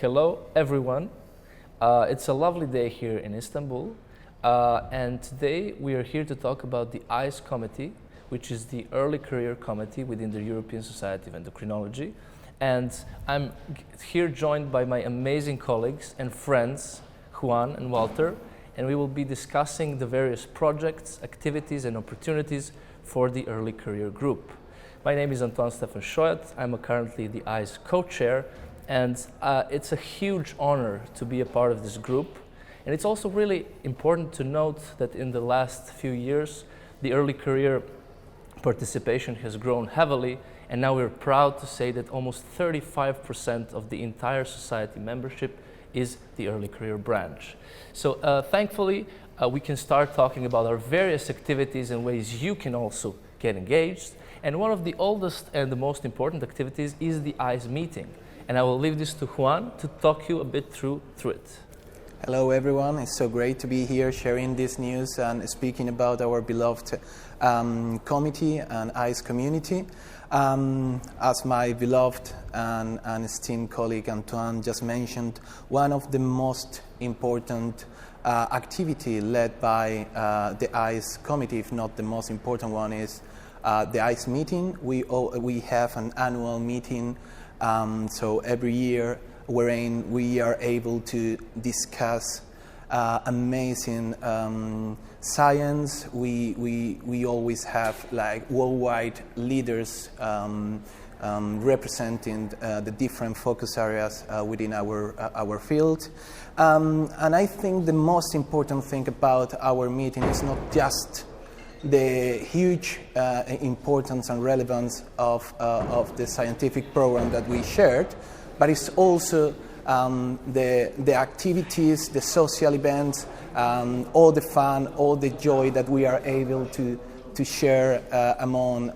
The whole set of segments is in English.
Hello everyone. It's a lovely day here in Istanbul, and today we are here to talk about the ESE Committee, which is the Early Career Committee within the European Society of Endocrinology. And I'm here joined by my amazing colleagues and friends, Juan and Walter, and we will be discussing the various projects, activities and opportunities for the Early Career Group. My name is Antoan Šojat. I'm currently the ESE co-chair, and it's a huge honor to be a part of this group. And it's also really important to note that in the last few years, the early career participation has grown heavily, and now we're proud to say that almost 35% of the entire society membership is the early career branch. So thankfully, we can start talking about our various activities and ways you can also get engaged. And one of the oldest and the most important activities is the ESE meeting. And I will leave this to Juan to talk you a bit through it. Hello everyone, it's so great to be here sharing this news and speaking about our beloved committee and ESE community. As my beloved and esteemed colleague Antoine just mentioned, one of the most important activity led by the ESE committee, if not the most important one, is the ESE meeting. We have an annual meeting. So every year wherein we are able to discuss amazing science. We always have like worldwide leaders representing the different focus areas within our field. And I think the most important thing about our meeting is not just the huge importance and relevance of the scientific program that we shared, but it's also the activities, the social events, all the fun, all the joy that we are able to share among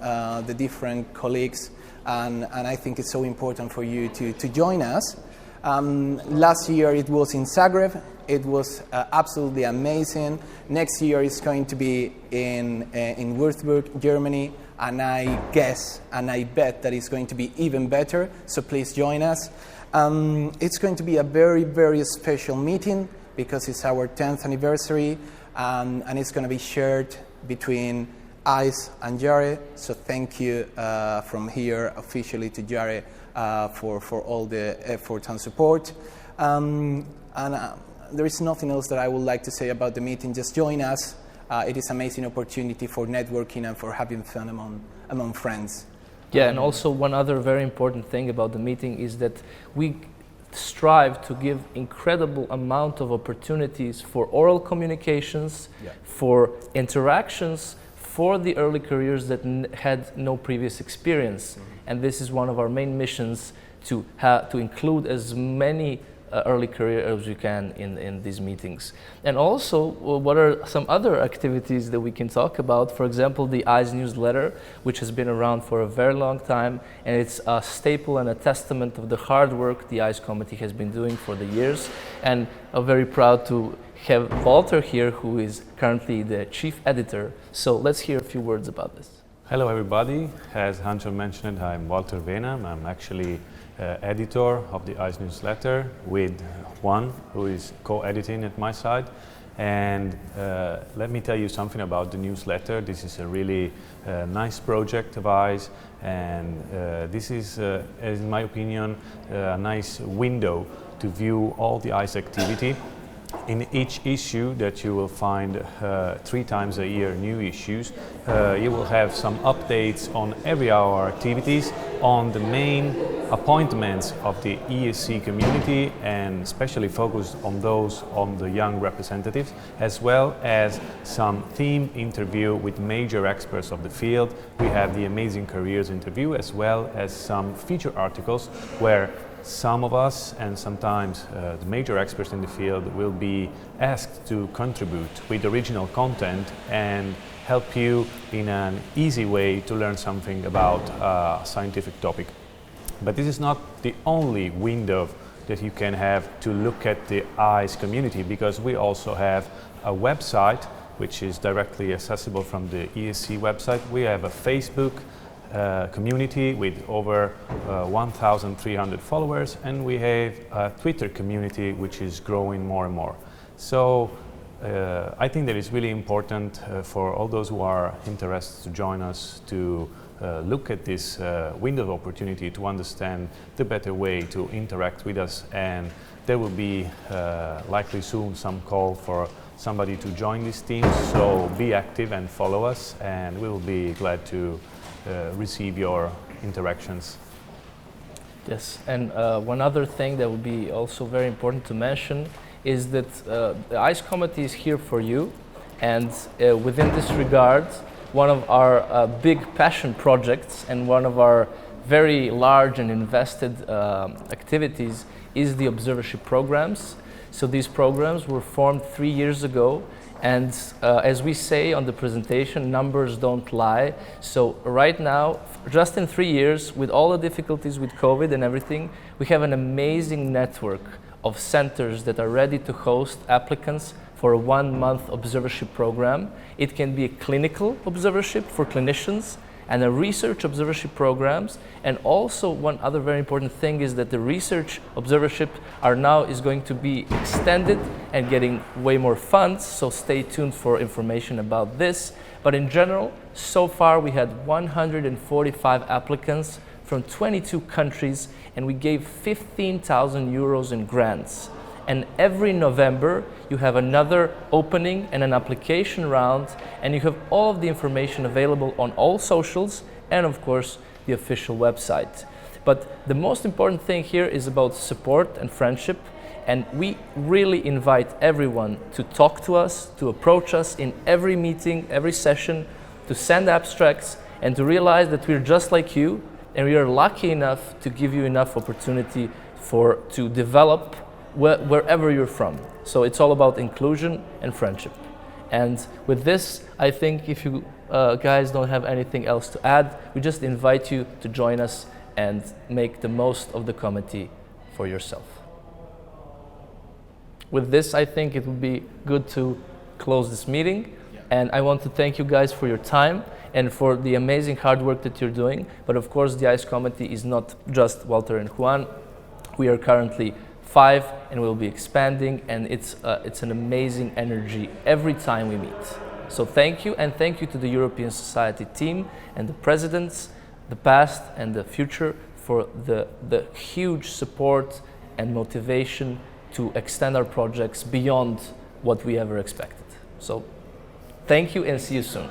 the different colleagues, and I think it's so important for you to join us. Last year it was in Zagreb. It was absolutely amazing. Next year it's going to be in Würzburg, Germany, and I guess and I bet that it's going to be even better, so please join us. It's going to be a very, very special meeting because it's our 10th anniversary, and it's going to be shared between ESE and JARE, so thank you from here officially to JARE for all the effort and support. There is nothing else that I would like to say about the meeting. Just join us. It is an amazing opportunity for networking and for having fun among friends. Yeah, and also one other very important thing about the meeting is that we strive to give incredible amount of opportunities for oral communications, for interactions, for the early careers that had no previous experience. And this is one of our main missions, to include as many early career as you can in these meetings. And also, what are some other activities that we can talk about? For example, the ESE newsletter, which has been around for a very long time, and it's a staple and a testament of the hard work the ESE committee has been doing for the years. And I'm very proud to have Walter here, who is currently the chief editor. So let's hear a few words about this. Hello everybody. As Antoan mentioned, I'm Walter Vena. I'm actually editor of the ESE newsletter with Juan, who is co-editing at my side. And let me tell you something about the newsletter. This is a really nice project of ESE, and this is, in my opinion, a nice window to view all the ESE activity. In each issue that you will find 3 times a year new issues, you will have some updates on every our activities, on the main appointments of the ESE community, and especially focused on those on the young representatives, as well as some theme interview with major experts of the field. We have the Amazing Careers interview, as well as some feature articles where some of us and sometimes the major experts in the field will be asked to contribute with original content and help you in an easy way to learn something about a scientific topic. But this is not the only window that you can have to look at the ESE community, because we also have a website which is directly accessible from the ESE website. We have a Facebook community with over 1,300 followers, and we have a Twitter community which is growing more and more. So I think that it's really important for all those who are interested to join us to look at this window of opportunity to understand the better way to interact with us, and there will be likely soon some call for somebody to join this team, so be active and follow us, and we will be glad to receive your interactions. Yes, and one other thing that would be also very important to mention is that the ESE committee is here for you, and within this regard, one of our big passion projects and one of our very large and invested activities is the observership programs. So these programs were formed 3 years ago, and as we say on the presentation, numbers don't lie. So right now, just in 3 years, with all the difficulties with COVID and everything, we have an amazing network of centers that are ready to host applicants for a 1-month observership program. It can be a clinical observership for clinicians and a research observership programs. And also one other very important thing is that the research observership is going to be extended and getting way more funds, so stay tuned for information about this. But in general, so far we had 145 applicants from 22 countries, and we gave 15,000 euros in grants. And every November you have another opening and an application round, and you have all of the information available on all socials and of course the official website. But the most important thing here is about support and friendship, and we really invite everyone to talk to us, to approach us in every meeting, every session, to send abstracts and to realize that we're just like you, and we are lucky enough to give you enough opportunity to develop wherever you're from. So it's all about inclusion and friendship. And with this, I think if you guys don't have anything else to add, we just invite you to join us and make the most of the committee for yourself. With this, I think it would be good to close this meeting. And I want to thank you guys for your time and for the amazing hard work that you're doing. But of course, the ESE committee is not just Walter and Juan. We are currently 5 and we'll be expanding, and it's an amazing energy every time we meet. So thank you, and thank you to the European Society team and the presidents, the past and the future, for the huge support and motivation to extend our projects beyond what we ever expected. So thank you and see you soon.